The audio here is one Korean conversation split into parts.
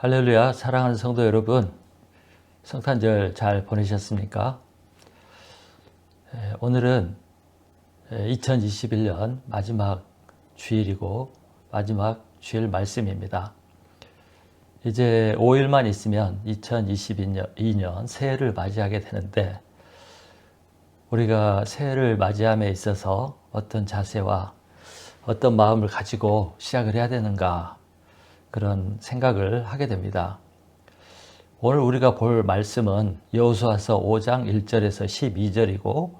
할렐루야, 사랑하는 성도 여러분, 성탄절 잘 보내셨습니까? 오늘은 2021년 마지막 주일이고 마지막 주일 말씀입니다. 이제 5일만 있으면 2022년 새해를 맞이하게 되는데, 우리가 새해를 맞이함에 있어서 어떤 자세와 어떤 마음을 가지고 시작을 해야 되는가, 그런 생각을 하게 됩니다. 오늘 우리가 볼 말씀은 여호수아서 5장 1절에서 12절이고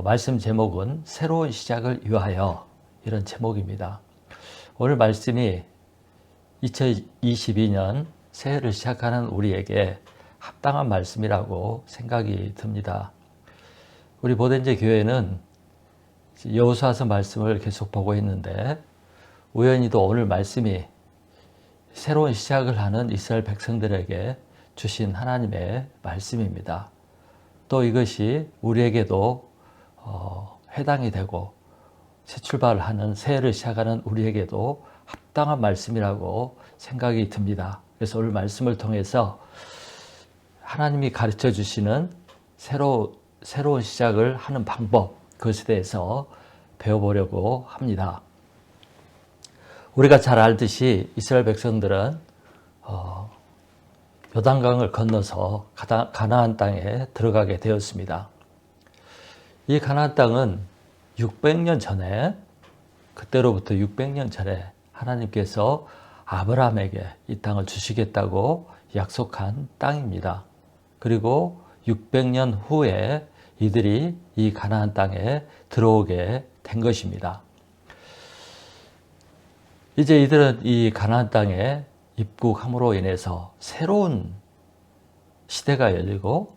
말씀 제목은 새로운 시작을 위하여, 이런 제목입니다. 오늘 말씀이 2022년 새해를 시작하는 우리에게 합당한 말씀이라고 생각이 듭니다. 우리 보덴제 교회는 여호수아서 말씀을 계속 보고 있는데, 우연히도 오늘 말씀이 새로운 시작을 하는 이스라엘 백성들에게 주신 하나님의 말씀입니다. 또 이것이 우리에게도 해당이 되고, 새 출발을 하는 새해를 시작하는 우리에게도 합당한 말씀이라고 생각이 듭니다. 그래서 오늘 말씀을 통해서 하나님이 가르쳐 주시는 새로운 시작을 하는 방법, 그것에 대해서 배워보려고 합니다. 우리가 잘 알듯이 이스라엘 백성들은 요단강을 건너서 가나안 땅에 들어가게 되었습니다. 이 가나안 땅은 600년 전에, 그때로부터 600년 전에 하나님께서 아브라함에게 이 땅을 주시겠다고 약속한 땅입니다. 그리고 600년 후에 이들이 이 가나안 땅에 들어오게 된 것입니다. 이제 이들은 이 가나안 땅에 입국함으로 인해서 새로운 시대가 열리고,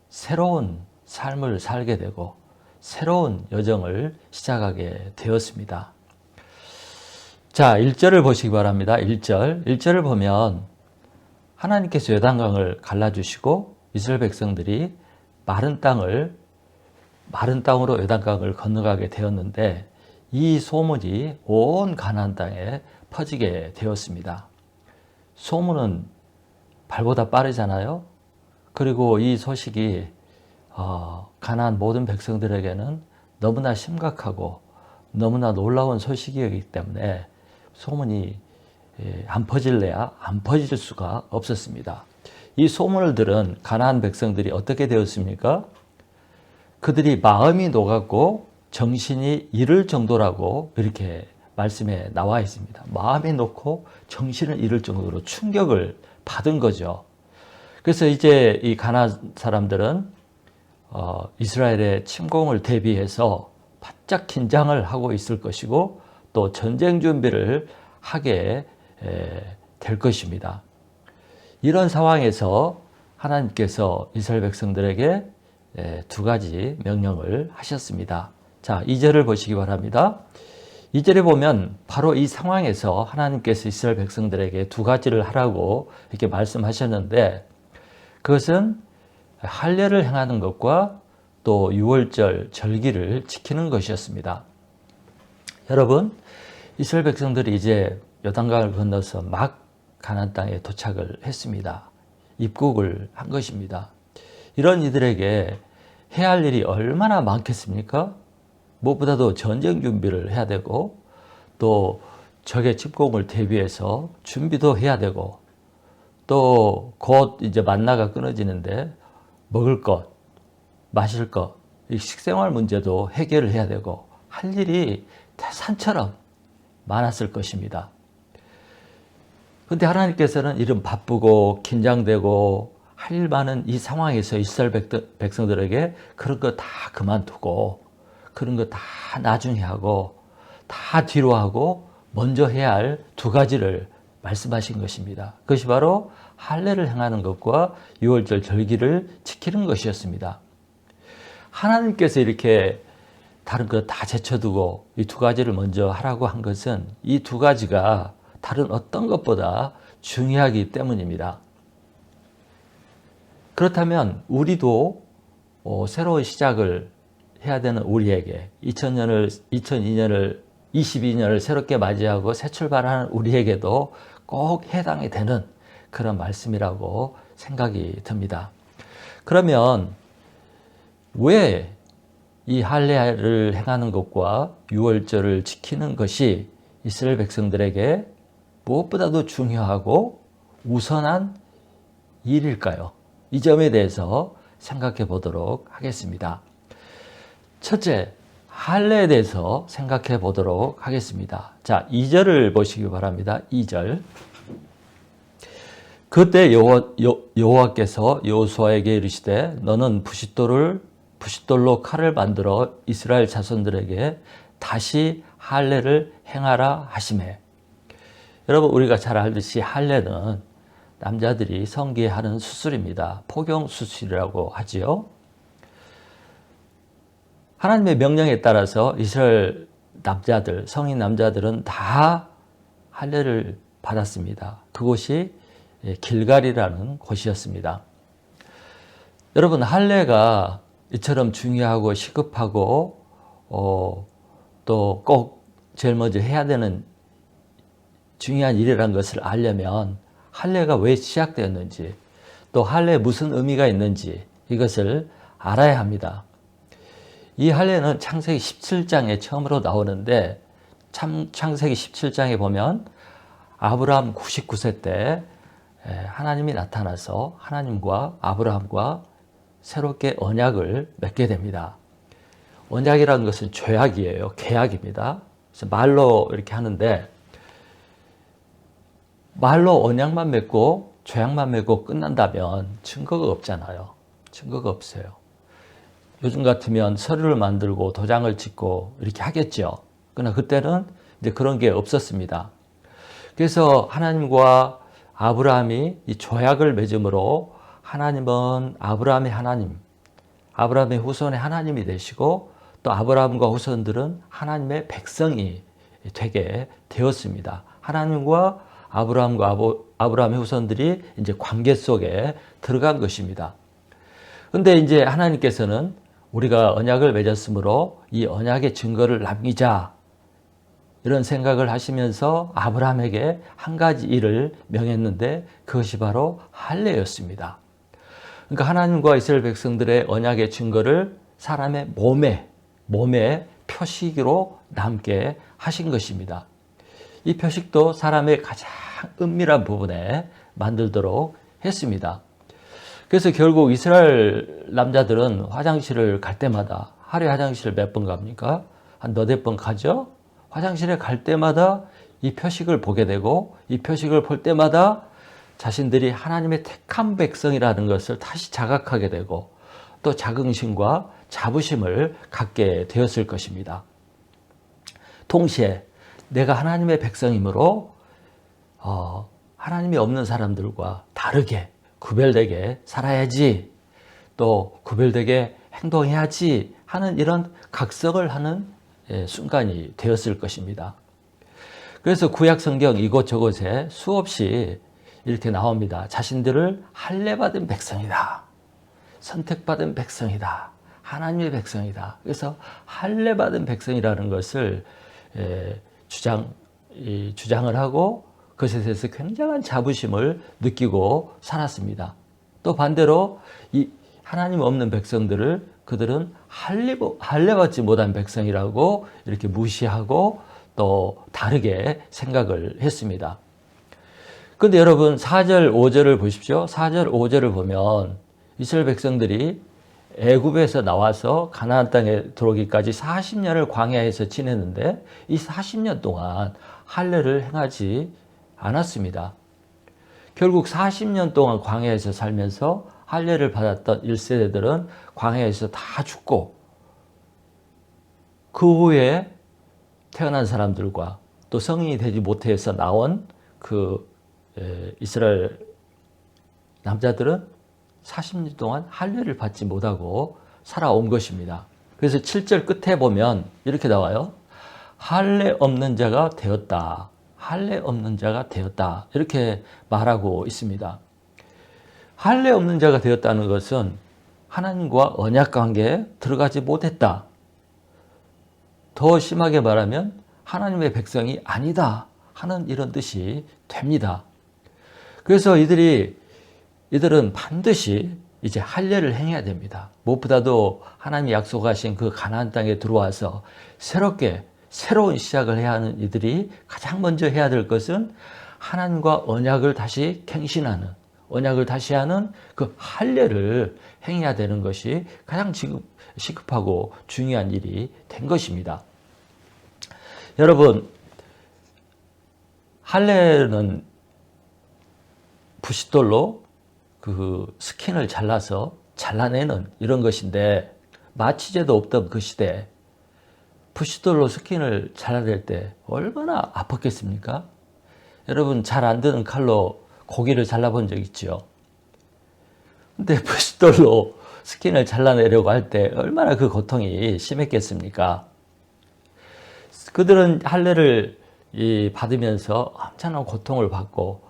새로운 삶을 살게 되고, 새로운 여정을 시작하게 되었습니다. 자, 1절을 보시기 바랍니다. 1절을 보면 하나님께서 요단강을 갈라주시고 이스라엘 백성들이 마른 땅으로 요단강을 건너가게 되었는데, 이 소문이 온 가나안 땅에 퍼지게 되었습니다. 소문은 발보다 빠르잖아요. 그리고 이 소식이 가나안 모든 백성들에게는 너무나 심각하고 너무나 놀라운 소식이었기 때문에 소문이 안 퍼질래야 안 퍼질 수가 없었습니다. 이 소문을 들은 가나안 백성들이 어떻게 되었습니까? 그들이 마음이 녹았고 정신이 잃을 정도라고 이렇게 말씀에 나와 있습니다. 마음이 녹고 정신을 잃을 정도로 충격을 받은 거죠. 그래서 이제 이 가나안 사람들은 이스라엘의 침공을 대비해서 바짝 긴장을 하고 있을 것이고, 또 전쟁 준비를 하게 될 것입니다. 이런 상황에서 하나님께서 이스라엘 백성들에게 두 가지 명령을 하셨습니다. 자, 2절을 보시기 바랍니다. 2절에 보면 바로 이 상황에서 하나님께서 이스라엘 백성들에게 두 가지를 하라고 이렇게 말씀하셨는데, 그것은 할례를 행하는 것과 또 유월절 절기를 지키는 것이었습니다. 여러분, 이스라엘 백성들이 이제 요단강을 건너서 막 가나안 땅에 도착을 했습니다. 입국을 한 것입니다. 이런 이들에게 해야 할 일이 얼마나 많겠습니까? 무엇보다도 전쟁 준비를 해야 되고, 또 적의 침공을 대비해서 준비도 해야 되고, 또 곧 이제 만나가 끊어지는데 먹을 것, 마실 것, 이 식생활 문제도 해결을 해야 되고, 할 일이 산처럼 많았을 것입니다. 그런데 하나님께서는 이런 바쁘고 긴장되고 할 일 많은 이 상황에서 이스라엘 백성들에게 그런 거 다 그만두고, 그런 거 다 나중에 하고, 다 뒤로 하고 먼저 해야 할 두 가지를 말씀하신 것입니다. 그것이 바로 할례를 행하는 것과 유월절 절기를 지키는 것이었습니다. 하나님께서 이렇게 다른 거 다 제쳐두고 이 두 가지를 먼저 하라고 한 것은 이 두 가지가 다른 어떤 것보다 중요하기 때문입니다. 그렇다면 우리도 새로운 시작을 해야 되는 우리에게, 22년을 새롭게 맞이하고 새 출발하는 우리에게도 꼭 해당이 되는 그런 말씀이라고 생각이 듭니다. 그러면 왜 이 할례를 행하는 것과 유월절을 지키는 것이 이스라엘 백성들에게 무엇보다도 중요하고 우선한 일일까요? 이 점에 대해서 생각해 보도록 하겠습니다. 첫째, 할례에 대해서 생각해 보도록 하겠습니다. 자, 2절을 보시기 바랍니다. 2절. 그때 여호와께서 여호수아에게 이르시되 너는 부싯돌로 칼을 만들어 이스라엘 자손들에게 다시 할례를 행하라 하시매. 여러분, 우리가 잘 알듯이 할례는 남자들이 성기에 하는 수술입니다. 포경 수술이라고 하지요. 하나님의 명령에 따라서 이스라엘 남자들, 성인 남자들은 다 할례를 받았습니다. 그곳이 길갈이라는 곳이었습니다. 여러분, 할례가 이처럼 중요하고 시급하고 또 꼭 제일 먼저 해야 되는 중요한 일이라는 것을 알려면 할례가 왜 시작되었는지, 또 할례에 무슨 의미가 있는지 이것을 알아야 합니다. 이 할례는 창세기 17장에 처음으로 나오는데, 창세기 17장에 보면 아브라함 99세 때 하나님이 나타나서 하나님과 아브라함과 새롭게 언약을 맺게 됩니다. 언약이라는 것은 죄약이에요. 계약입니다. 그래서 말로 이렇게 하는데, 말로 언약만 맺고 죄약만 맺고 끝난다면 증거가 없잖아요. 증거가 없어요. 요즘 같으면 서류를 만들고 도장을 찍고 이렇게 하겠죠. 그러나 그때는 이제 그런 게 없었습니다. 그래서 하나님과 아브라함이 이 조약을 맺음으로 하나님은 아브라함의 하나님, 아브라함의 후손의 하나님이 되시고, 또 아브라함과 후손들은 하나님의 백성이 되게 되었습니다. 하나님과 아브라함의 후손들이 이제 관계 속에 들어간 것입니다. 그런데 이제 하나님께서는 우리가 언약을 맺었으므로 이 언약의 증거를 남기자, 이런 생각을 하시면서 아브라함에게 한 가지 일을 명했는데, 그것이 바로 할례였습니다. 그러니까 하나님과 이스라엘 백성들의 언약의 증거를 사람의 몸에 표식으로 남게 하신 것입니다. 이 표식도 사람의 가장 은밀한 부분에 만들도록 했습니다. 그래서 결국 이스라엘 남자들은 화장실을 갈 때마다, 하루에 화장실을 몇 번 갑니까? 한 너댓 번 가죠? 화장실에 갈 때마다 이 표식을 보게 되고, 이 표식을 볼 때마다 자신들이 하나님의 택한 백성이라는 것을 다시 자각하게 되고, 또 자긍심과 자부심을 갖게 되었을 것입니다. 동시에 내가 하나님의 백성이므로 하나님이 없는 사람들과 다르게 구별되게 살아야지, 또 구별되게 행동해야지 하는 이런 각성을 하는 순간이 되었을 것입니다. 그래서 구약 성경 이곳저곳에 수없이 이렇게 나옵니다. 자신들을 할례받은 백성이다, 선택받은 백성이다, 하나님의 백성이다. 그래서 할례받은 백성이라는 것을 주장을 하고, 그것에 대해서 굉장한 자부심을 느끼고 살았습니다. 또 반대로 이 하나님 없는 백성들을 그들은 할례받지 못한 백성이라고 이렇게 무시하고 또 다르게 생각을 했습니다. 그런데 여러분, 4절 5절을 보십시오. 4절 5절을 보면 이스라엘 백성들이 애굽에서 나와서 가나안 땅에 들어오기까지 40년을 광야에서 지냈는데, 이 40년 동안 할례를 행하지 않았습니다. 결국 40년 동안 광야에서 살면서 할례를 받았던 1세대들은 광야에서 다 죽고, 그 후에 태어난 사람들과 또 성인이 되지 못해서 나온 이스라엘 남자들은 40년 동안 할례를 받지 못하고 살아온 것입니다. 그래서 7절 끝에 보면 이렇게 나와요. 할례 없는 자가 되었다. 할례 없는 자가 되었다. 이렇게 말하고 있습니다. 할례 없는 자가 되었다는 것은 하나님과 언약 관계에 들어가지 못했다. 더 심하게 말하면 하나님의 백성이 아니다 하는 이런 뜻이 됩니다. 그래서 이들은 반드시 이제 할례를 행해야 됩니다. 무엇보다도 하나님이 약속하신 그 가나안 땅에 들어와서 새로운 시작을 해야 하는 이들이 가장 먼저 해야 될 것은 하나님과 언약을 다시 갱신하는, 언약을 다시 하는 그 할례를 행해야 되는 것이 가장 시급하고 중요한 일이 된 것입니다. 여러분, 할례는 부싯돌로 그 스킨을 잘라내는 이런 것인데, 마취제도 없던 그 시대에 부싯돌로 스킨을 잘라낼 때 얼마나 아팠겠습니까? 여러분, 잘 안 드는 칼로 고기를 잘라본 적 있죠? 근데 부싯돌로 스킨을 잘라내려고 할 때 얼마나 그 고통이 심했겠습니까? 그들은 할례를 받으면서 엄청난 고통을 받고,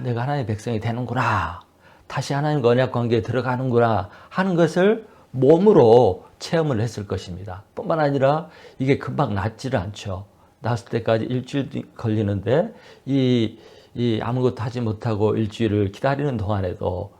내가 하나님의 백성이 되는구나, 다시 하나님과 언약 관계에 들어가는구나 하는 것을 몸으로 체험을 했을 것입니다. 뿐만 아니라 이게 금방 낫지를 않죠. 낫을 때까지 일주일 걸리는데 이 아무것도 하지 못하고 일주일을 기다리는 동안에도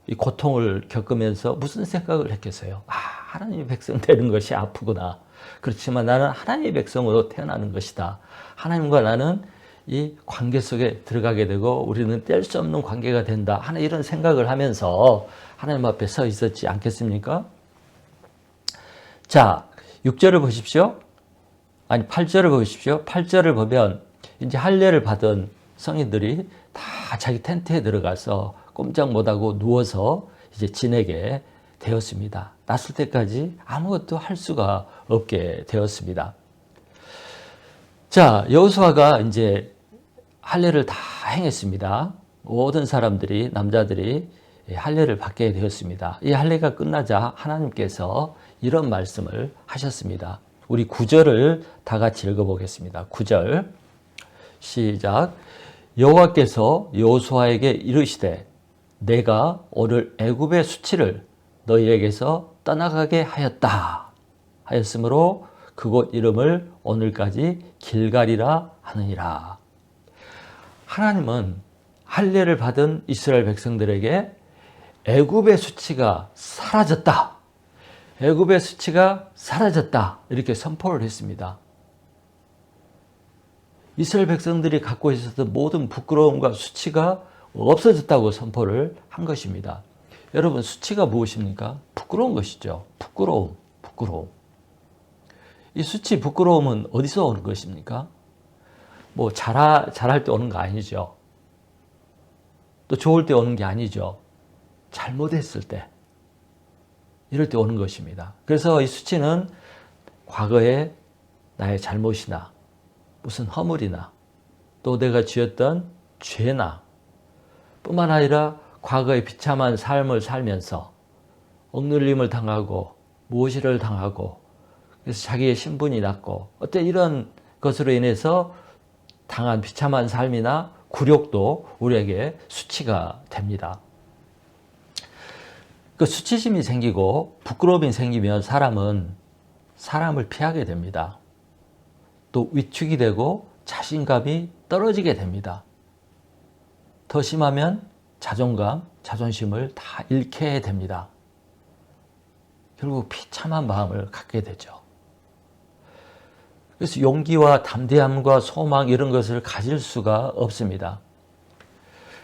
이 고통을 겪으면서 무슨 생각을 했겠어요? 하나님의 백성 되는 것이 아프구나. 그렇지만 나는 하나님의 백성으로 태어나는 것이다. 하나님과 나는 이 관계 속에 들어가게 되고 우리는 뗄 수 없는 관계가 된다 하는 이런 생각을 하면서 하나님 앞에 서 있었지 않겠습니까? 자, 6절을 보십시오. 8절을 보십시오. 8절을 보면 이제 할례를 받은 성인들이 다 자기 텐트에 들어가서 꼼짝 못하고 누워서 이제 지내게 되었습니다. 났을 때까지 아무것도 할 수가 없게 되었습니다. 자, 여호수아가 이제 할례를 다 행했습니다. 모든 사람들이, 남자들이 할례를 받게 되었습니다. 이 할례가 끝나자 하나님께서 이런 말씀을 하셨습니다. 우리 9절을 다 같이 읽어보겠습니다. 9절 시작. 여호와께서 여호수아에게 이르시되 내가 오늘 애굽의 수치를 너희에게서 떠나가게 하였다 하였으므로 그곳 이름을 오늘까지 길갈이라 하느니라. 하나님은 할례를 받은 이스라엘 백성들에게 애굽의 수치가 사라졌다, 애굽의 수치가 사라졌다 이렇게 선포를 했습니다. 이스라엘 백성들이 갖고 있었던 모든 부끄러움과 수치가 없어졌다고 선포를 한 것입니다. 여러분, 수치가 무엇입니까? 부끄러운 것이죠. 부끄러움. 이 수치, 부끄러움은 어디서 오는 것입니까? 뭐 잘할 때 오는 거 아니죠. 또 좋을 때 오는 게 아니죠. 잘못했을 때, 이럴 때 오는 것입니다. 그래서 이 수치는 과거에 나의 잘못이나 무슨 허물이나 또 내가 지었던 죄나 뿐만 아니라 과거에 비참한 삶을 살면서 억눌림을 당하고 무엇이를 당하고 그래서 자기의 신분이 낮고 어때 이런 것으로 인해서 당한 비참한 삶이나 굴욕도 우리에게 수치가 됩니다. 그 수치심이 생기고 부끄러움이 생기면 사람은 사람을 피하게 됩니다. 또 위축이 되고 자신감이 떨어지게 됩니다. 더 심하면 자존감, 자존심을 다 잃게 됩니다. 결국 비참한 마음을 갖게 되죠. 그래서 용기와 담대함과 소망 이런 것을 가질 수가 없습니다.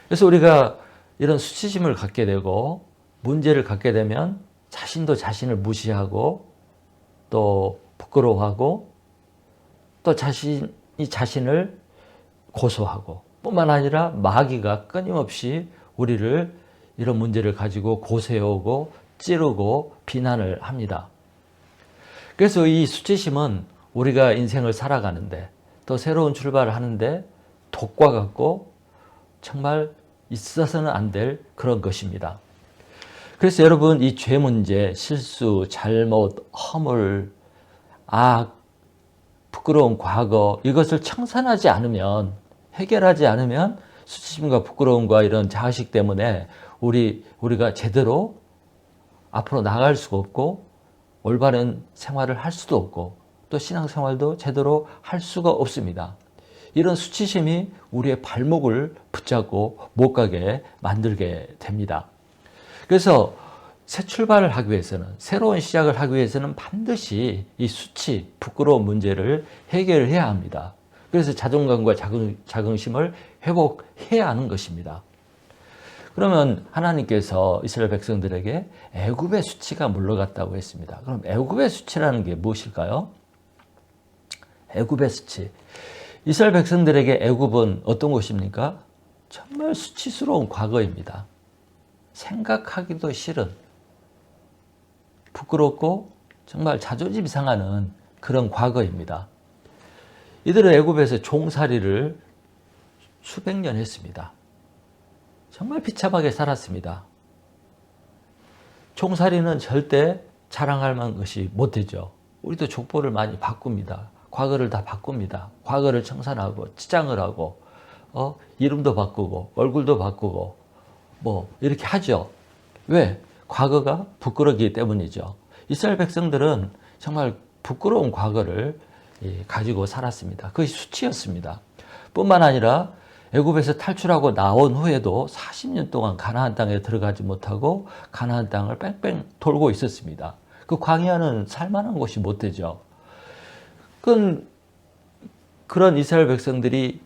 그래서 우리가 이런 수치심을 갖게 되고 문제를 갖게 되면 자신도 자신을 무시하고 또 부끄러워하고 또 자신이 자신을 고소하고 뿐만 아니라 마귀가 끊임없이 우리를 이런 문제를 가지고 고세오고 찌르고 비난을 합니다. 그래서 이 수치심은 우리가 인생을 살아가는데 또 새로운 출발을 하는데 독과 같고 정말 있어서는 안 될 그런 것입니다. 그래서 여러분, 이 죄 문제, 실수, 잘못, 허물, 악, 부끄러운 과거 이것을 청산하지 않으면, 해결하지 않으면 수치심과 부끄러움과 이런 자의식 때문에 우리가 제대로 앞으로 나갈 수가 없고 올바른 생활을 할 수도 없고 또 신앙생활도 제대로 할 수가 없습니다. 이런 수치심이 우리의 발목을 붙잡고 못 가게 만들게 됩니다. 그래서 새 출발을 하기 위해서는, 새로운 시작을 하기 위해서는 반드시 이 수치, 부끄러운 문제를 해결해야 합니다. 그래서 자존감과 자긍심을 회복해야 하는 것입니다. 그러면 하나님께서 이스라엘 백성들에게 애굽의 수치가 물러갔다고 했습니다. 그럼 애굽의 수치라는 게 무엇일까요? 애굽의 수치. 이스라엘 백성들에게 애굽은 어떤 곳입니까? 정말 수치스러운 과거입니다. 생각하기도 싫은, 부끄럽고 정말 자존심 상하는 그런 과거입니다. 이들은 애굽에서 종살이를 수백 년 했습니다. 정말 비참하게 살았습니다. 종살이는 절대 자랑할 만한 것이 못 되죠. 우리도 족보를 많이 바꿉니다. 과거를 다 바꿉니다. 과거를 청산하고 치장을 하고 이름도 바꾸고 얼굴도 바꾸고 뭐 이렇게 하죠. 왜? 과거가 부끄럽기 때문이죠. 이스라엘 백성들은 정말 부끄러운 과거를 가지고 살았습니다. 그것이 수치였습니다. 뿐만 아니라 애굽에서 탈출하고 나온 후에도 40년 동안 가나안 땅에 들어가지 못하고 가나안 땅을 뺑뺑 돌고 있었습니다. 그 광야는 살만한 곳이 못 되죠. 그런 이스라엘 백성들을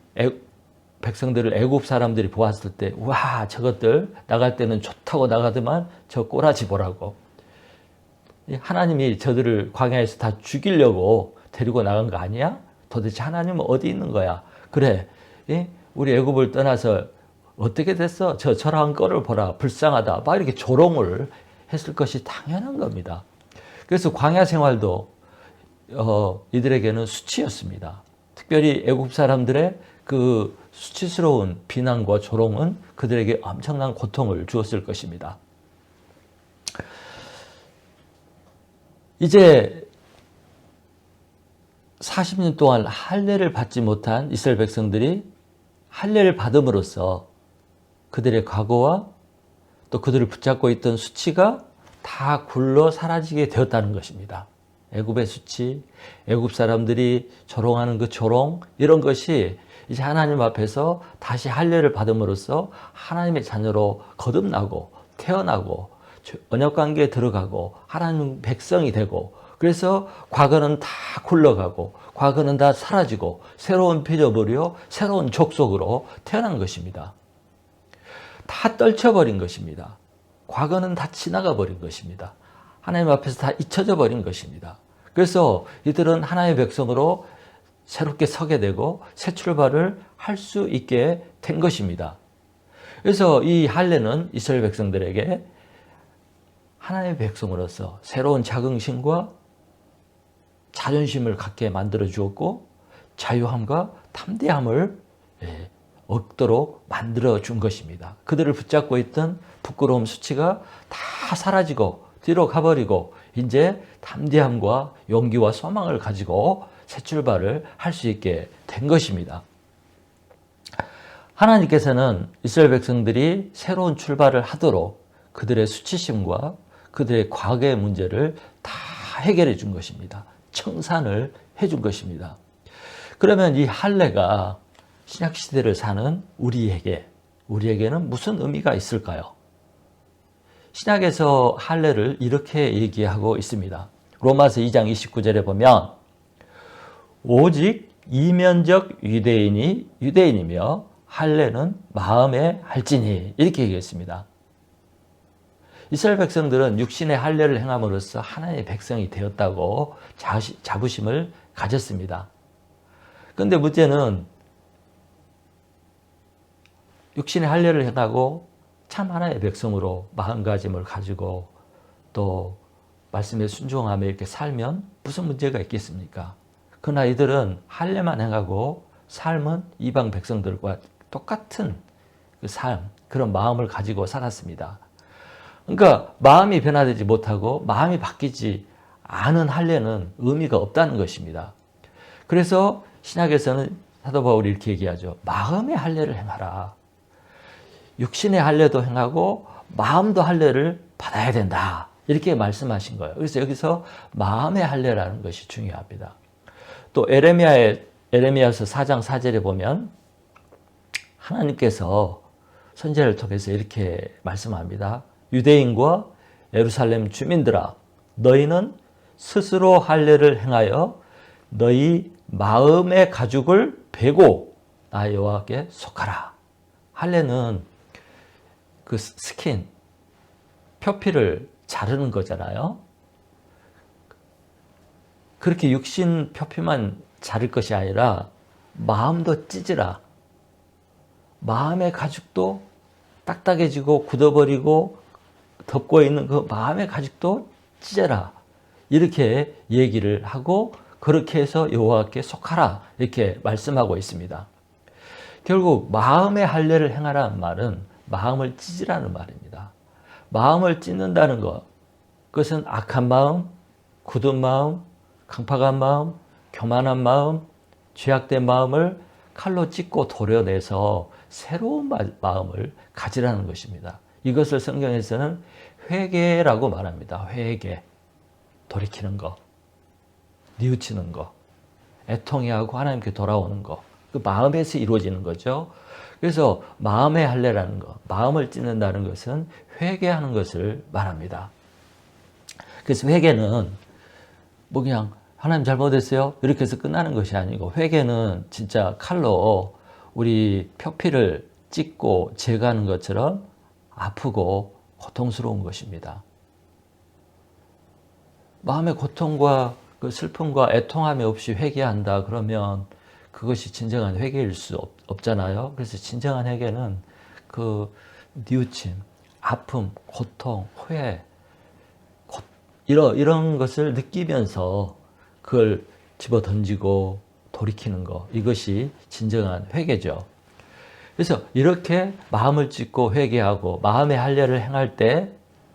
애굽 사람들이 보았을 때, 와, 저것들 나갈 때는 좋다고 나가더만 저 꼬라지 보라고. 하나님이 저들을 광야에서 다 죽이려고 데리고 나간 거 아니야? 도대체 하나님은 어디 있는 거야? 그래, 우리 애굽을 떠나서 어떻게 됐어? 저런 거를 보라, 불쌍하다. 막 이렇게 조롱을 했을 것이 당연한 겁니다. 그래서 광야 생활도 이들에게는 수치였습니다. 특별히 애굽 사람들의 그 수치스러운 비난과 조롱은 그들에게 엄청난 고통을 주었을 것입니다. 이제 40년 동안 할례를 받지 못한 이스라엘 백성들이 할례를 받음으로써 그들의 과거와 또 그들을 붙잡고 있던 수치가 다 굴러 사라지게 되었다는 것입니다. 애굽의 수치, 애굽 사람들이 조롱하는 그 조롱, 이런 것이 이제 하나님 앞에서 다시 할례를 받음으로써 하나님의 자녀로 거듭나고 태어나고 언약관계에 들어가고 하나님 백성이 되고, 그래서 과거는 다 굴러가고 과거는 다 사라지고 새로운 피조물이요 새로운 족속으로 태어난 것입니다. 다 떨쳐버린 것입니다. 과거는 다 지나가 버린 것입니다. 하나님 앞에서 다 잊혀져 버린 것입니다. 그래서 이들은 하나님의 백성으로 새롭게 서게 되고 새 출발을 할 수 있게 된 것입니다. 그래서 이 할례는 이스라엘 백성들에게 하나님의 백성으로서 새로운 자긍심과 자존심을 갖게 만들어 주었고 자유함과 담대함을 얻도록 만들어 준 것입니다. 그들을 붙잡고 있던 부끄러움, 수치가 다 사라지고 뒤로 가버리고 이제 담대함과 용기와 소망을 가지고 새 출발을 할 수 있게 된 것입니다. 하나님께서는 이스라엘 백성들이 새로운 출발을 하도록 그들의 수치심과 그들의 과거의 문제를 다 해결해 준 것입니다. 청산을 해 준 것입니다. 그러면 이 할례가 신약시대를 사는 우리에게는 무슨 의미가 있을까요? 신약에서 할례를 이렇게 얘기하고 있습니다. 로마서 2장 29절에 보면 오직 이면적 유대인이 유대인이며 할례는 마음에 할지니, 이렇게 얘기했습니다. 이스라엘 백성들은 육신의 할례를 행함으로써 하나님의 백성이 되었다고 자부심을 가졌습니다. 그런데 문제는 육신의 할례를 행하고 참 하나님의 백성으로 마음가짐을 가지고 또 말씀에 순종하며 이렇게 살면 무슨 문제가 있겠습니까? 그러나 이들은 할례만 행하고 삶은 이방 백성들과 똑같은 그 삶, 그런 마음을 가지고 살았습니다. 그러니까 마음이 변화되지 못하고 마음이 바뀌지 않은 할례는 의미가 없다는 것입니다. 그래서 신약에서는 사도 바울이 이렇게 얘기하죠. 마음의 할례를 행하라. 육신의 할례도 행하고 마음도 할례를 받아야 된다. 이렇게 말씀하신 거예요. 그래서 여기서 마음의 할례라는 것이 중요합니다. 또 에레미야의 에레미야서 4장 4절에 보면 하나님께서 선지자를 통해서 이렇게 말씀합니다. 유대인과 예루살렘 주민들아, 너희는 스스로 할례를 행하여 너희 마음의 가죽을 베고 나 여호와께 속하라. 할례는 그 스킨, 표피를 자르는 거잖아요. 그렇게 육신 표피만 자를 것이 아니라 마음도 찢으라. 마음의 가죽도 딱딱해지고 굳어버리고 덮고 있는 그 마음의 가죽도 찢어라. 이렇게 얘기를 하고 그렇게 해서 여호와께 속하라. 이렇게 말씀하고 있습니다. 결국 마음의 할례를 행하라는 말은 마음을 찢으라는 말입니다. 마음을 찢는다는 것, 그것은 악한 마음, 굳은 마음, 강팍한 마음, 교만한 마음, 죄악된 마음을 칼로 찢고 도려내서 새로운 마음을 가지라는 것입니다. 이것을 성경에서는 회개라고 말합니다. 회개, 돌이키는 것, 뉘우치는 것, 애통해하고 하나님께 돌아오는 것, 그 마음에서 이루어지는 거죠. 그래서 마음의 할례라는 것, 마음을 찢는다는 것은 회개하는 것을 말합니다. 그래서 회개는 뭐 그냥 하나님 잘못했어요 이렇게 해서 끝나는 것이 아니고, 회개는 진짜 칼로 우리 표피를 찢고 제거하는 것처럼 아프고 고통스러운 것입니다. 마음의 고통과 그 슬픔과 애통함이 없이 회개한다 그러면 그것이 진정한 회개일 수 없잖아요. 그래서 진정한 회개는 그 뉘우침, 아픔, 고통, 후회, 이런 것을 느끼면서 그걸 집어 던지고 돌이키는 것, 이것이 진정한 회개죠. 그래서 이렇게 마음을 찢고 회개하고 마음의 할례를 행할 때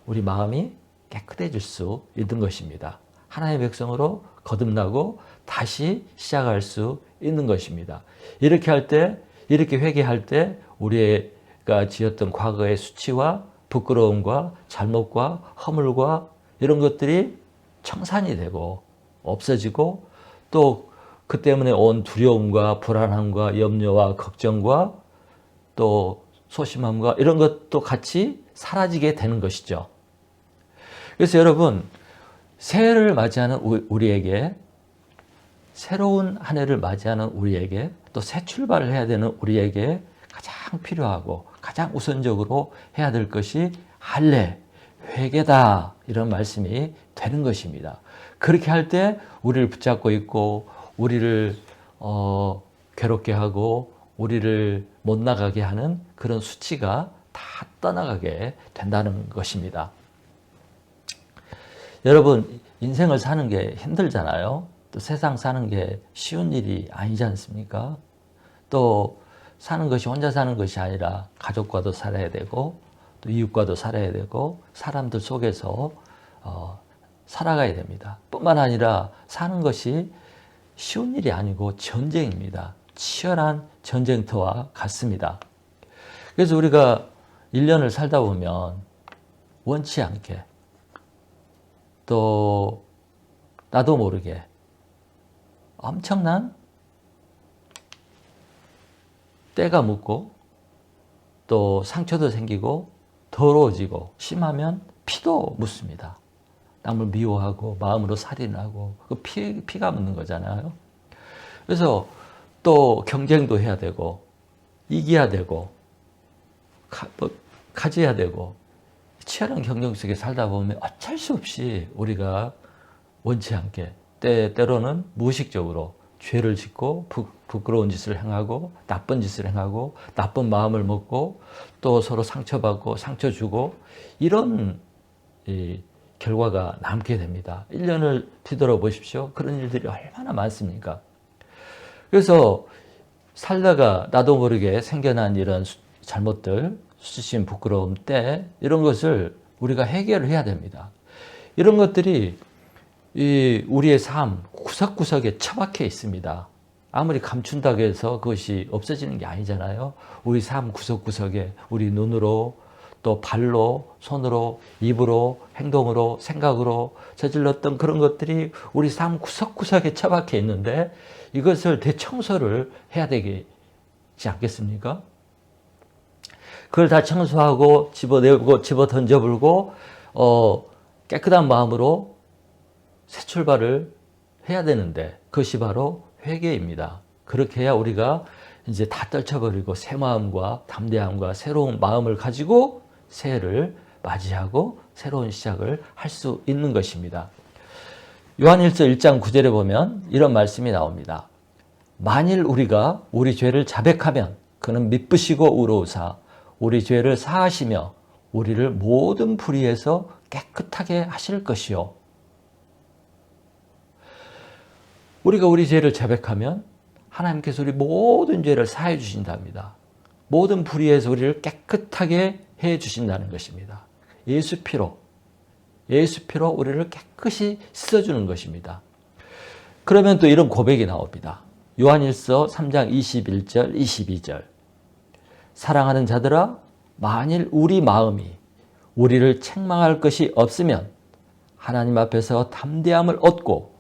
우리 마음이 깨끗해질 수 있는 것입니다. 하나님의 백성으로 거듭나고 다시 시작할 수 있는 것입니다. 이렇게 할 때, 이렇게 회개할 때 우리가 지었던 과거의 수치와 부끄러움과 잘못과 허물과 이런 것들이 청산이 되고 없어지고, 또 그 때문에 온 두려움과 불안함과 염려와 걱정과 또 소심함과 이런 것도 같이 사라지게 되는 것이죠. 그래서 여러분, 새해를 맞이하는 우리에게, 새로운 한 해를 맞이하는 우리에게, 또 새 출발을 해야 되는 우리에게 가장 필요하고 가장 우선적으로 해야 될 것이 할례, 회개다, 이런 말씀이 되는 것입니다. 그렇게 할 때 우리를 붙잡고 있고 우리를 괴롭게 하고 우리를 못 나가게 하는 그런 수치가 다 떠나가게 된다는 것입니다. 여러분, 인생을 사는 게 힘들잖아요. 또 세상 사는 게 쉬운 일이 아니지 않습니까? 또 사는 것이 혼자 사는 것이 아니라 가족과도 살아야 되고 또 이웃과도 살아야 되고 사람들 속에서 살아가야 됩니다. 뿐만 아니라 사는 것이 쉬운 일이 아니고 전쟁입니다. 치열한 전쟁터와 같습니다. 그래서 우리가 1년을 살다 보면 원치 않게 또 나도 모르게 엄청난 때가 묻고 또 상처도 생기고 더러워지고 심하면 피도 묻습니다. 남을 미워하고 마음으로 살인하고 그 피가 묻는 거잖아요. 그래서 또 경쟁도 해야 되고 이겨야 되고 가져야 되고 치열한 경쟁 속에 살다 보면 어쩔 수 없이 우리가 원치 않게 때로는 무의식적으로 죄를 짓고 부끄러운 짓을 행하고 나쁜 짓을 행하고 나쁜 마음을 먹고 또 서로 상처받고 상처 주고 이런 결과가 남게 됩니다. 1년을 뒤돌아 보십시오. 그런 일들이 얼마나 많습니까? 그래서 살다가 나도 모르게 생겨난 이런 잘못들, 수치심, 부끄러움, 때 이런 것을 우리가 해결을 해야 됩니다. 이런 것들이 우리의 삶 구석구석에 처박혀 있습니다. 아무리 감춘다고 해서 그것이 없어지는 게 아니잖아요. 우리 삶 구석구석에 우리 눈으로 또 발로, 손으로, 입으로, 행동으로, 생각으로 저질렀던 그런 것들이 우리 삶 구석구석에 처박혀 있는데 이것을 대청소를 해야 되지 않겠습니까? 그걸 다 청소하고 집어내고 집어 던져불고 깨끗한 마음으로 새 출발을 해야 되는데 그것이 바로 회개입니다. 그렇게 해야 우리가 이제 다 떨쳐버리고 새 마음과 담대함과 새로운 마음을 가지고 새해를 맞이하고 새로운 시작을 할 수 있는 것입니다. 요한일서 1장 9절에 보면 이런 말씀이 나옵니다. 만일 우리가 우리 죄를 자백하면 그는 미쁘시고 의로우사 우리 죄를 사하시며 우리를 모든 불의에서 깨끗하게 하실 것이요. 우리가 우리 죄를 자백하면 하나님께서 우리 모든 죄를 사해 주신답니다. 모든 불의에서 우리를 깨끗하게 해 주신다는 것입니다. 예수 피로 우리를 깨끗이 씻어주는 것입니다. 그러면 또 이런 고백이 나옵니다. 요한일서 3장 21절, 22절. 사랑하는 자들아, 만일 우리 마음이 우리를 책망할 것이 없으면 하나님 앞에서 담대함을 얻고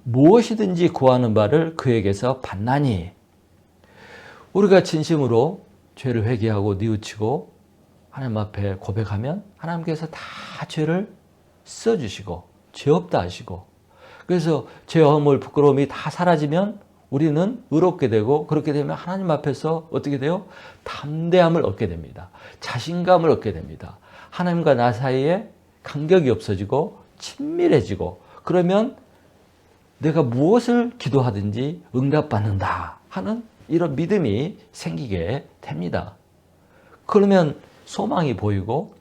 무엇이든지 구하는 바를 그에게서 받나니. 우리가 진심으로 죄를 회개하고 뉘우치고 하나님 앞에 고백하면 하나님께서 다 죄를 써주시고 죄 없다 하시고 그래서 죄 허물 부끄러움이 다 사라지면 우리는 의롭게 되고 그렇게 되면 하나님 앞에서 어떻게 돼요? 담대함을 얻게 됩니다. 자신감을 얻게 됩니다. 하나님과 나 사이에 간격이 없어지고 친밀해지고 그러면 내가 무엇을 기도하든지 응답받는다 하는 이런 믿음이 생기게 됩니다. 그러면 소망이 보이고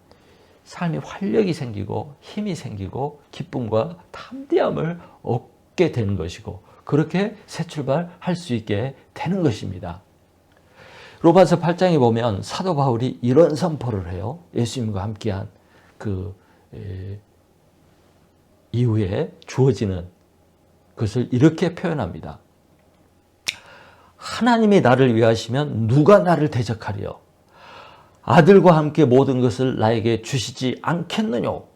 삶이 활력이 생기고 힘이 생기고 기쁨과 담대함을 얻게 되는 것이고 그렇게 새 출발할 수 있게 되는 것입니다. 로마서 8장에 보면 사도 바울이 이런 선포를 해요. 예수님과 함께한 그 이후에 주어지는 그것을 이렇게 표현합니다. 하나님이 나를 위하시면 누가 나를 대적하리요? 아들과 함께 모든 것을 나에게 주시지 않겠느뇨?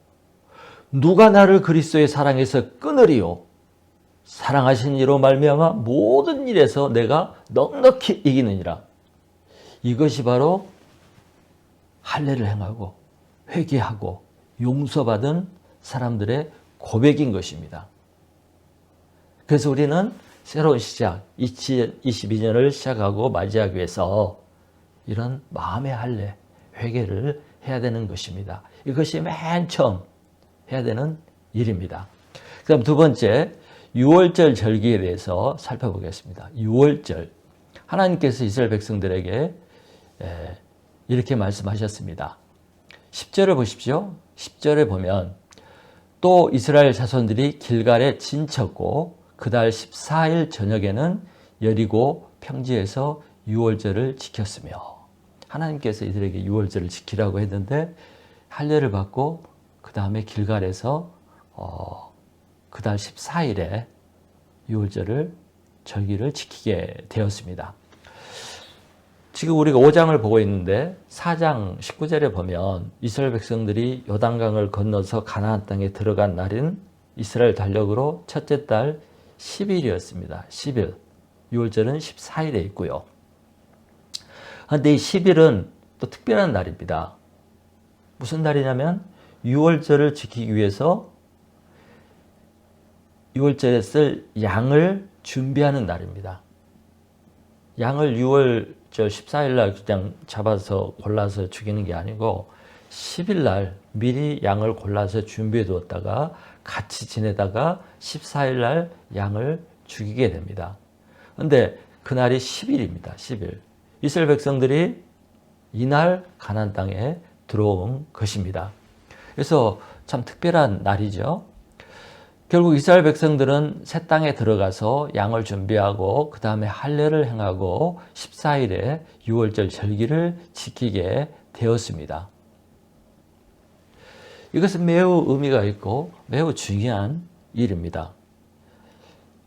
누가 나를 그리스도의 사랑에서 끊으리요? 사랑하신 이로 말미암아 모든 일에서 내가 넉넉히 이기느니라. 이것이 바로 할례를 행하고 회개하고 용서받은 사람들의 고백인 것입니다. 그래서 우리는 새로운 시작, 2022년을 시작하고 맞이하기 위해서 이런 마음의 할례, 회개를 해야 되는 것입니다. 이것이 맨 처음 해야 되는 일입니다. 그럼 두 번째, 유월절 절기에 대해서 살펴보겠습니다. 유월절. 하나님께서 이스라엘 백성들에게 이렇게 말씀하셨습니다. 10절을 보십시오. 10절에 보면 또 이스라엘 자손들이 길갈에 진쳤고 그달 14일 저녁에는 여리고 평지에서 유월절을 지켰으며 하나님께서 이들에게 유월절을 지키라고 했는데 할례를 받고 그 다음에 길갈에서 그달 14일에 유월절을 절기를 지키게 되었습니다. 지금 우리가 5장을 보고 있는데 4장 19절에 보면 이스라엘 백성들이 요단강을 건너서 가나안 땅에 들어간 날은 이스라엘 달력으로 첫째 달 10일이었습니다. 10일. 유월절은 14일에 있고요. 그런데 이 10일은 또 특별한 날입니다. 무슨 날이냐면 유월절을 지키기 위해서 유월절에 쓸 양을 준비하는 날입니다. 양을 유월절 14일 날 그냥 잡아서 골라서 죽이는 게 아니고 10일 날 미리 양을 골라서 준비해 두었다가 같이 지내다가 14일 날 양을 죽이게 됩니다. 그런데 그날이 10일입니다. 10일. 이스라엘 백성들이 이날 가나안 땅에 들어온 것입니다. 그래서 참 특별한 날이죠. 결국 이스라엘 백성들은 새 땅에 들어가서 양을 준비하고 그 다음에 할례를 행하고 14일에 유월절 절기를 지키게 되었습니다. 이것은 매우 의미가 있고 매우 중요한 일입니다.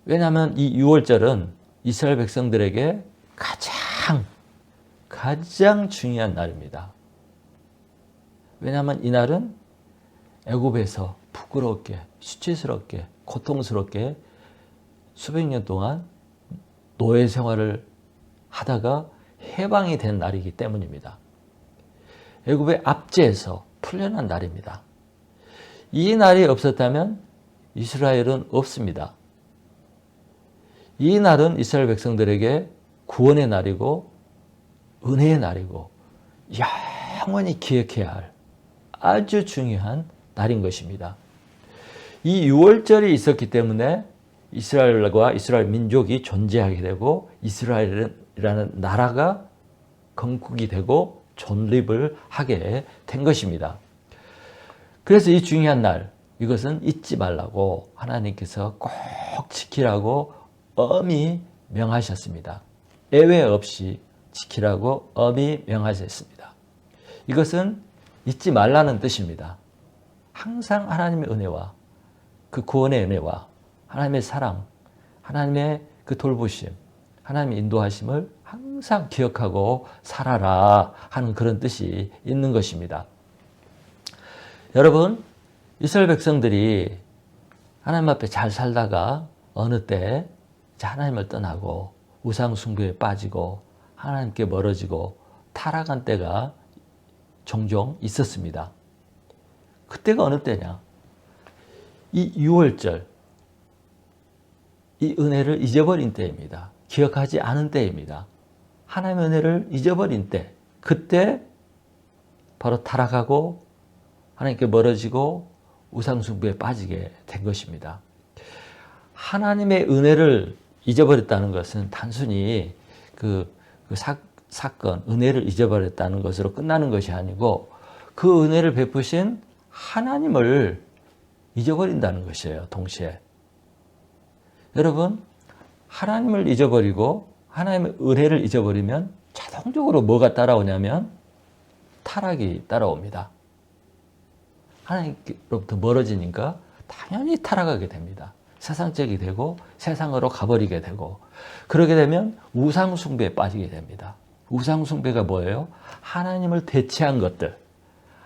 왜냐하면 이 유월절은 이스라엘 백성들에게 가장 중요한 날입니다. 왜냐하면 이날은 애굽에서 부끄럽게, 수치스럽게, 고통스럽게 수백 년 동안 노예 생활을 하다가 해방이 된 날이기 때문입니다. 애굽의 압제에서 풀려난 날입니다. 이 날이 없었다면 이스라엘은 없습니다. 이 날은 이스라엘 백성들에게 구원의 날이고 은혜의 날이고 영원히 기억해야 할 아주 중요한 날인 것입니다. 이 유월절이 있었기 때문에 이스라엘과 이스라엘 민족이 존재하게 되고 이스라엘이라는 나라가 건국이 되고 존립을 하게 된 것입니다. 그래서 이 중요한 날, 이것은 잊지 말라고 하나님께서 꼭 지키라고 엄히 명하셨습니다. 예외 없이 지키라고 엄히 명하셨습니다. 이것은 잊지 말라는 뜻입니다. 항상 하나님의 은혜와 그 구원의 은혜와 하나님의 사랑, 하나님의 그 돌보심, 하나님의 인도하심을 항상 기억하고 살아라 하는 그런 뜻이 있는 것입니다. 여러분, 이스라엘 백성들이 하나님 앞에 잘 살다가 어느 때 하나님을 떠나고 우상 숭배에 빠지고 하나님께 멀어지고 타락한 때가 종종 있었습니다. 그때가 어느 때냐? 이 유월절, 이 은혜를 잊어버린 때입니다. 기억하지 않은 때입니다. 하나님의 은혜를 잊어버린 때, 그때 바로 타락하고 하나님께 멀어지고 우상숭배에 빠지게 된 것입니다. 하나님의 은혜를 잊어버렸다는 것은 단순히 사건, 은혜를 잊어버렸다는 것으로 끝나는 것이 아니고 그 은혜를 베푸신 하나님을 잊어버린다는 것이에요, 동시에. 여러분, 하나님을 잊어버리고 하나님의 은혜를 잊어버리면 자동적으로 뭐가 따라오냐면 타락이 따라옵니다. 하나님로부터 멀어지니까 당연히 타락하게 됩니다. 세상적이 되고 세상으로 가버리게 되고, 그러게 되면 우상숭배에 빠지게 됩니다. 우상숭배가 뭐예요? 하나님을 대체한 것들.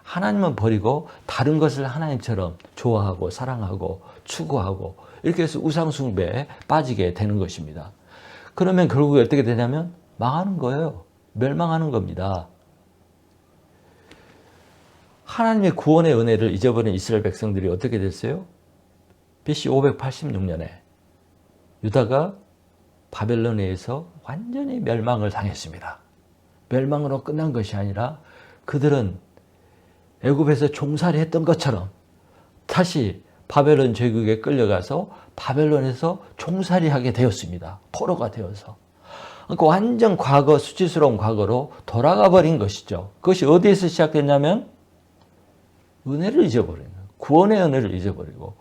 하나님은 버리고 다른 것을 하나님처럼 좋아하고 사랑하고 추구하고 이렇게 해서 우상숭배에 빠지게 되는 것입니다. 그러면 결국에 어떻게 되냐면 망하는 거예요. 멸망하는 겁니다. 하나님의 구원의 은혜를 잊어버린 이스라엘 백성들이 어떻게 됐어요? BC 586년에 유다가 바벨론에 의해서 완전히 멸망을 당했습니다. 멸망으로 끝난 것이 아니라 그들은 애굽에서 종살이 했던 것처럼 다시 바벨론 제국에 끌려가서 바벨론에서 종살이하게 되었습니다. 포로가 되어서. 그러니까 완전 과거, 수치스러운 과거로 돌아가 버린 것이죠. 그것이 어디에서 시작됐냐면 은혜를 잊어버리는, 구원의 은혜를 잊어버리고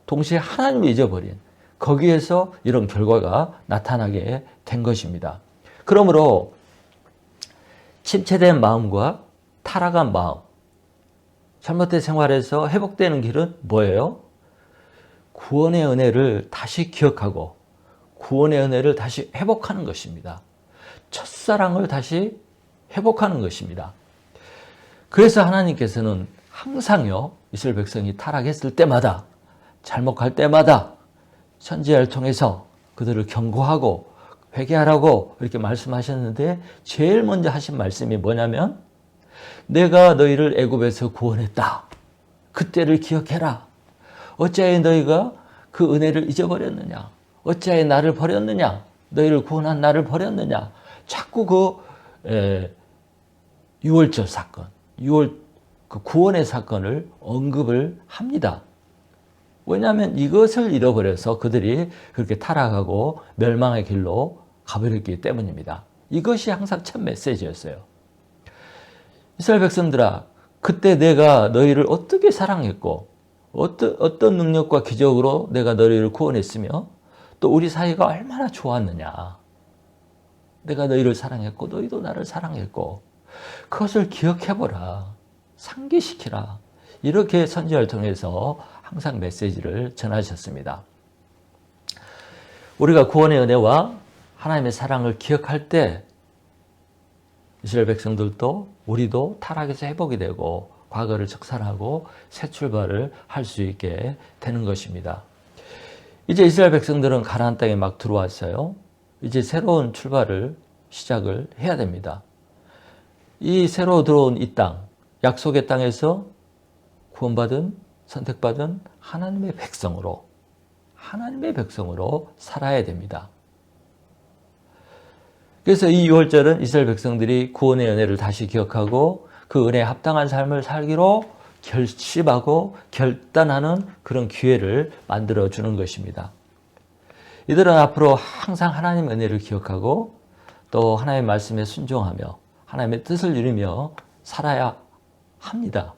동시에 하나님을 잊어버린, 거기에서 이런 결과가 나타나게 된 것입니다. 그러므로 침체된 마음과 타락한 마음, 잘못된 생활에서 회복되는 길은 뭐예요? 구원의 은혜를 다시 기억하고 구원의 은혜를 다시 회복하는 것입니다. 첫사랑을 다시 회복하는 것입니다. 그래서 하나님께서는 항상요, 이스라엘 백성이 타락했을 때마다, 잘못할 때마다 선지자를 통해서 그들을 경고하고 회개하라고 이렇게 말씀하셨는데, 제일 먼저 하신 말씀이 뭐냐면 내가 너희를 애굽에서 구원했다. 그때를 기억해라. 어찌하여 너희가 그 은혜를 잊어버렸느냐? 어찌하여 나를 버렸느냐? 너희를 구원한 나를 버렸느냐? 자꾸 유월절 사건, 그 구원의 사건을 언급을 합니다. 왜냐하면 이것을 잃어버려서 그들이 그렇게 타락하고 멸망의 길로 가버렸기 때문입니다. 이것이 항상 첫 메시지였어요. 이스라엘 백성들아, 그때 내가 너희를 어떻게 사랑했고 어떤 능력과 기적으로 내가 너희를 구원했으며 또 우리 사이가 얼마나 좋았느냐. 내가 너희를 사랑했고 너희도 나를 사랑했고 그것을 기억해보라. 상기시키라. 이렇게 선지자를 통해서 항상 메시지를 전하셨습니다. 우리가 구원의 은혜와 하나님의 사랑을 기억할 때 이스라엘 백성들도 우리도 타락에서 회복이 되고 과거를 청산하고 새 출발을 할 수 있게 되는 것입니다. 이제 이스라엘 백성들은 가나안 땅에 막 들어왔어요. 이제 새로운 출발을 시작을 해야 됩니다. 이 새로 들어온 이 땅, 약속의 땅에서 구원받은, 선택받은 하나님의 백성으로 살아야 됩니다. 그래서 이 유월절은 이스라엘 백성들이 구원의 은혜를 다시 기억하고 그 은혜에 합당한 삶을 살기로 결심하고 결단하는 그런 기회를 만들어주는 것입니다. 이들은 앞으로 항상 하나님의 은혜를 기억하고 또 하나님의 말씀에 순종하며 하나님의 뜻을 이루며 살아야 합니다.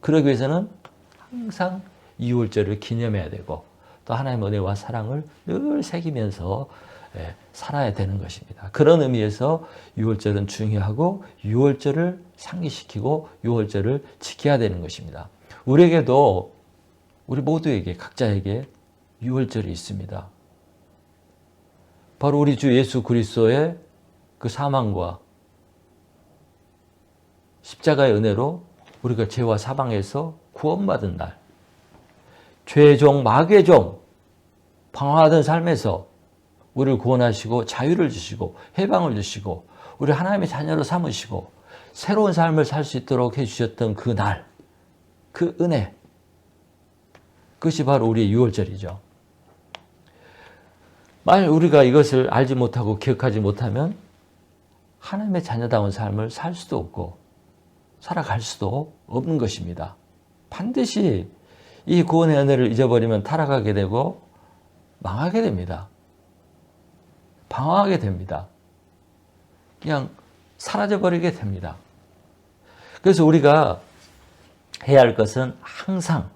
그러기 위해서는 항상 이 유월절을 기념해야 되고 또 하나님의 은혜와 사랑을 늘 새기면서 살아야 되는 것입니다. 그런 의미에서 유월절은 중요하고 유월절을 상기시키고 유월절을 지켜야 되는 것입니다. 우리에게도 우리 모두에게 각자에게 유월절이 있습니다. 바로 우리 주 예수 그리스도의 그 사망과 십자가의 은혜로 우리가 죄와 사망에서 구원받은 날, 죄종, 마귀의 종, 방황하던 삶에서 우리를 구원하시고 자유를 주시고 해방을 주시고 우리 하나님의 자녀로 삼으시고 새로운 삶을 살 수 있도록 해주셨던 그 날, 그 은혜, 그것이 바로 우리의 유월절이죠. 만약 우리가 이것을 알지 못하고 기억하지 못하면 하나님의 자녀다운 삶을 살 수도 없고 살아갈 수도 없는 것입니다. 반드시 이 구원의 은혜를 잊어버리면 타락하게 되고 망하게 됩니다. 방황하게 됩니다. 그냥 사라져버리게 됩니다. 그래서 우리가 해야 할 것은 항상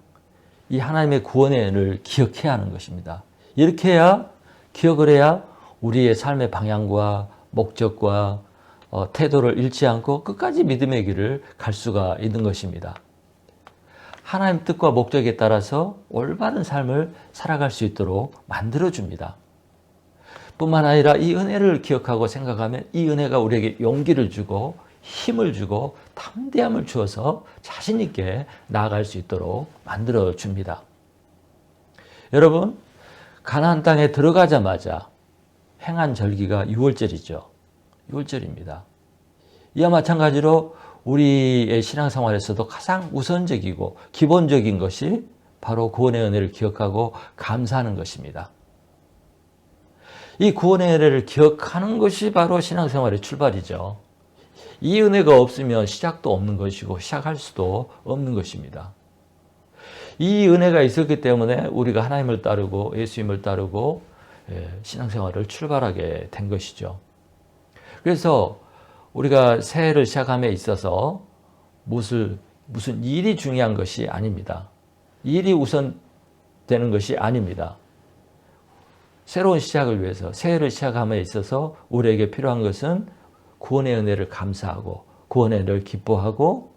이 하나님의 구원의 은혜를 기억해야 하는 것입니다. 이렇게 해야, 기억을 해야 우리의 삶의 방향과 목적과 태도를 잃지 않고 끝까지 믿음의 길을 갈 수가 있는 것입니다. 하나님 뜻과 목적에 따라서 올바른 삶을 살아갈 수 있도록 만들어줍니다. 뿐만 아니라 이 은혜를 기억하고 생각하면 이 은혜가 우리에게 용기를 주고 힘을 주고 담대함을 주어서 자신 있게 나아갈 수 있도록 만들어줍니다. 여러분, 가나안 땅에 들어가자마자 행한 절기가 유월절이죠. 유월절입니다. 이와 마찬가지로 우리의 신앙생활에서도 가장 우선적이고 기본적인 것이 바로 구원의 은혜를 기억하고 감사하는 것입니다. 이 구원의 은혜를 기억하는 것이 바로 신앙생활의 출발이죠. 이 은혜가 없으면 시작도 없는 것이고 시작할 수도 없는 것입니다. 이 은혜가 있었기 때문에 우리가 하나님을 따르고 예수님을 따르고 신앙생활을 출발하게 된 것이죠. 그래서 우리가 새해를 시작함에 있어서 무슨 일이 중요한 것이 아닙니다. 일이 우선되는 것이 아닙니다. 새로운 시작을 위해서 새해를 시작함에 있어서 우리에게 필요한 것은 구원의 은혜를 감사하고 구원의 은혜를 기뻐하고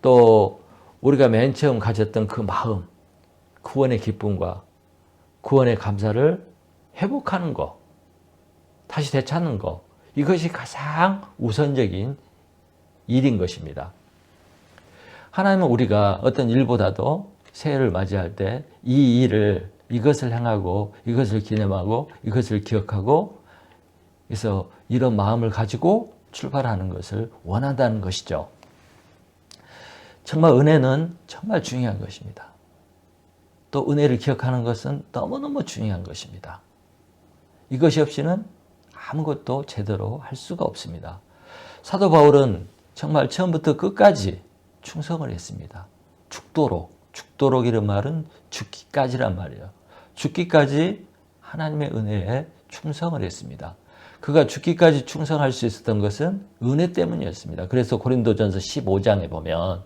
또 우리가 맨 처음 가졌던 그 마음, 구원의 기쁨과 구원의 감사를 회복하는 것, 다시 되찾는 것, 이것이 가장 우선적인 일인 것입니다. 하나님은 우리가 어떤 일보다도 새해를 맞이할 때 이 일을, 이것을 행하고 이것을 기념하고 이것을 기억하고 그래서 이런 마음을 가지고 출발하는 것을 원한다는 것이죠. 정말 은혜는 정말 중요한 것입니다. 또 은혜를 기억하는 것은 너무너무 중요한 것입니다. 이것이 없이는 아무것도 제대로 할 수가 없습니다. 사도 바울은 정말 처음부터 끝까지 충성을 했습니다. 죽도록 이런 말은 죽기까지란 말이에요. 죽기까지 하나님의 은혜에 충성을 했습니다. 그가 죽기까지 충성할 수 있었던 것은 은혜 때문이었습니다. 그래서 고린도전서 15장에 보면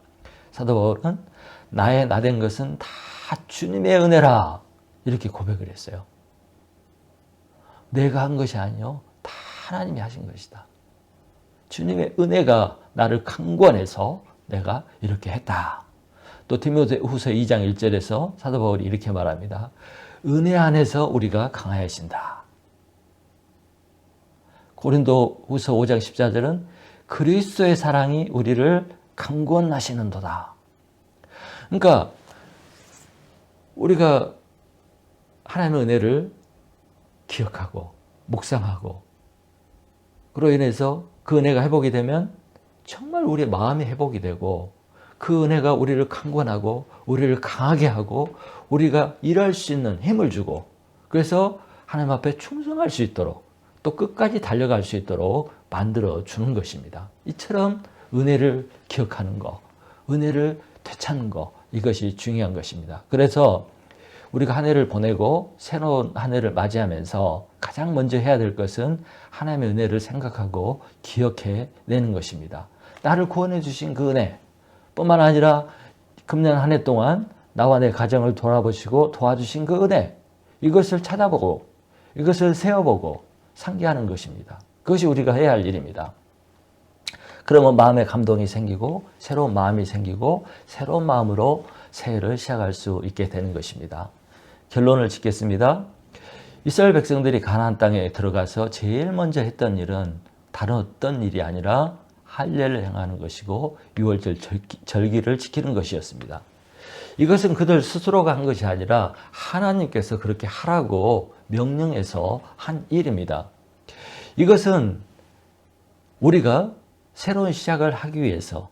사도 바울은 나의 나된 것은 다 주님의 은혜라 이렇게 고백을 했어요. 내가 한 것이 아니요 다 하나님이 하신 것이다. 주님의 은혜가 나를 강권해서 내가 이렇게 했다. 또 디모데후서 2장 1절에서 사도 바울이 이렇게 말합니다. 은혜 안에서 우리가 강하여진다. 고린도후서 5장 14절은 그리스도의 사랑이 우리를 강권하시는도다. 그러니까 우리가 하나님의 은혜를 기억하고 묵상하고 그로 인해서 그 은혜가 회복이 되면 정말 우리의 마음이 회복이 되고 그 은혜가 우리를 강권하고 우리를 강하게 하고 우리가 일할 수 있는 힘을 주고 그래서 하나님 앞에 충성할 수 있도록 또 끝까지 달려갈 수 있도록 만들어 주는 것입니다. 이처럼 은혜를 기억하는 것, 은혜를 되찾는 것, 이것이 중요한 것입니다. 그래서 우리가 한 해를 보내고 새로운 한 해를 맞이하면서 가장 먼저 해야 될 것은 하나님의 은혜를 생각하고 기억해 내는 것입니다. 나를 구원해 주신 그 은혜 뿐만 아니라 금년 한 해 동안 나와 내 가정을 돌아보시고 도와주신 그 은혜, 이것을 찾아보고 이것을 세어보고 상기하는 것입니다. 그것이 우리가 해야 할 일입니다. 그러면 마음에 감동이 생기고 새로운 마음이 생기고 새로운 마음으로 새해를 시작할 수 있게 되는 것입니다. 결론을 짓겠습니다. 이스라엘 백성들이 가나안 땅에 들어가서 제일 먼저 했던 일은 다른 어떤 일이 아니라 할례를 행하는 것이고 유월절 절기를 지키는 것이었습니다. 이것은 그들 스스로가 한 것이 아니라 하나님께서 그렇게 하라고 명령해서 한 일입니다. 이것은 우리가 새로운 시작을 하기 위해서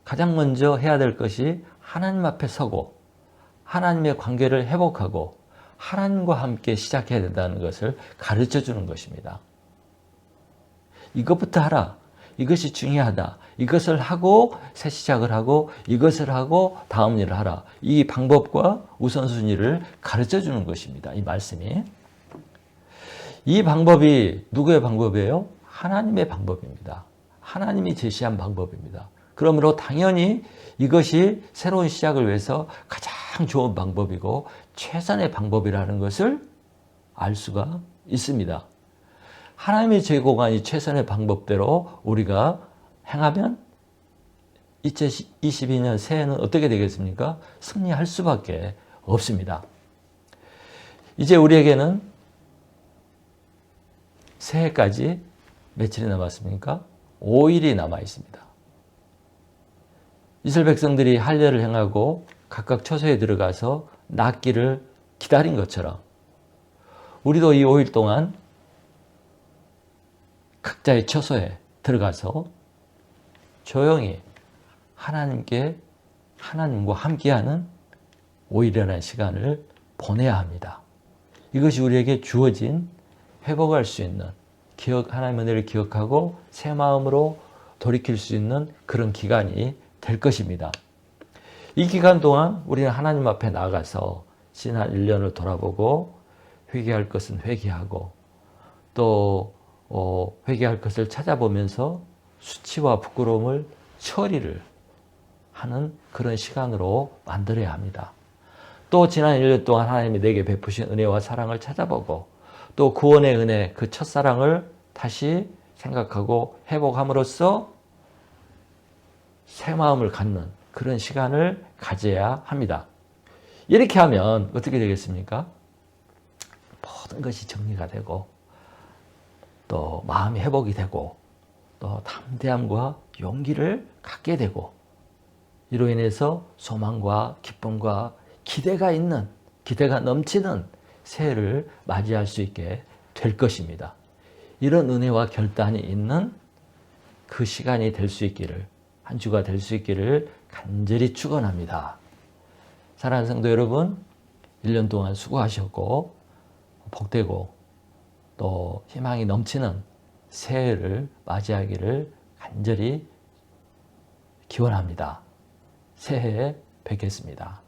가장 먼저 해야 될 것이 하나님 앞에 서고 하나님의 관계를 회복하고 하나님과 함께 시작해야 된다는 것을 가르쳐 주는 것입니다. 이것부터 하라. 이것이 중요하다. 이것을 하고 새 시작을 하고 이것을 하고 다음 일을 하라. 이 방법과 우선순위를 가르쳐 주는 것입니다. 이 말씀이. 이 방법이 누구의 방법이에요? 하나님의 방법입니다. 하나님이 제시한 방법입니다. 그러므로 당연히 이것이 새로운 시작을 위해서 가장 좋은 방법이고 최선의 방법이라는 것을 알 수가 있습니다. 하나님이 제공한 이 최선의 방법대로 우리가 행하면 2022년 새해는 어떻게 되겠습니까? 승리할 수밖에 없습니다. 이제 우리에게는 새해까지 며칠이 남았습니까? 5일이 남아 있습니다. 이스라엘 백성들이 할례를 행하고 각각 처소에 들어가서 낫기를 기다린 것처럼 우리도 이 5일 동안 각자의 처소에 들어가서 조용히 하나님과 함께하는 5일이라는 시간을 보내야 합니다. 이것이 우리에게 주어진 회복할 수 있는 하나님의 은혜를 기억하고 새 마음으로 돌이킬 수 있는 그런 기간이 될 것입니다. 이 기간 동안 우리는 하나님 앞에 나가서 지난 1년을 돌아보고 회개할 것은 회개하고 또 회개할 것을 찾아보면서 수치와 부끄러움을 처리를 하는 그런 시간으로 만들어야 합니다. 또 지난 1년 동안 하나님이 내게 베푸신 은혜와 사랑을 찾아보고 또 구원의 은혜, 그 첫사랑을 다시 생각하고 회복함으로써 새 마음을 갖는 그런 시간을 가져야 합니다. 이렇게 하면 어떻게 되겠습니까? 모든 것이 정리가 되고 또 마음이 회복이 되고 또 담대함과 용기를 갖게 되고 이로 인해서 소망과 기쁨과 기대가 넘치는 새해를 맞이할 수 있게 될 것입니다. 이런 은혜와 결단이 있는 그 시간이 될 수 있기를, 한 주가 될 수 있기를 간절히 축원합니다. 사랑하는 성도 여러분, 1년 동안 수고하셨고 복되고 또 희망이 넘치는 새해를 맞이하기를 간절히 기원합니다. 새해에 뵙겠습니다.